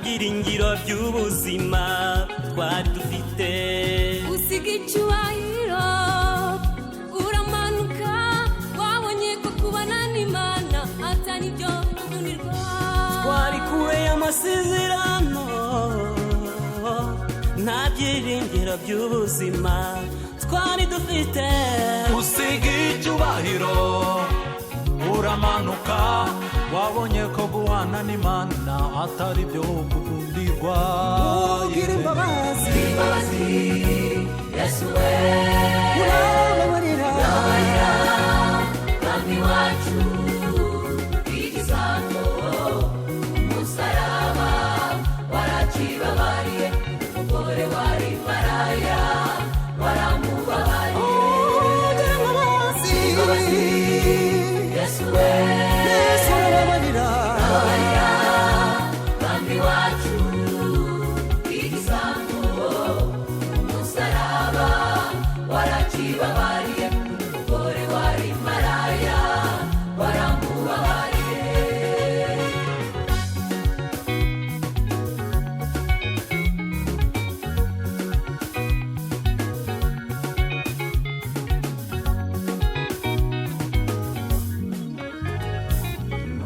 byiringiro by'ubuzima twari dufite. Usiga icyubahiro uramanuka, wabonye ko kubana n'Imana atari byo kunirwa. Twari kure y'amasezerano, nta byiringiro by'ubuzima twari dufite. Usiga icyubahiro uramanuka, wabonye ko guhana n'Imana atari byo kugundirwa. Ugira imbabazi, Yesu we, urababarira Mwami wacu igisambo, umusaraba warakibabariye, umugore wari maraya waramubabariye. ugira imbabazi, Yesu we, Yesu urababarira Mwami wacu igisambo, umusaraba warakibabariye, umugore wari maraya waramubabariye.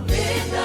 Wenda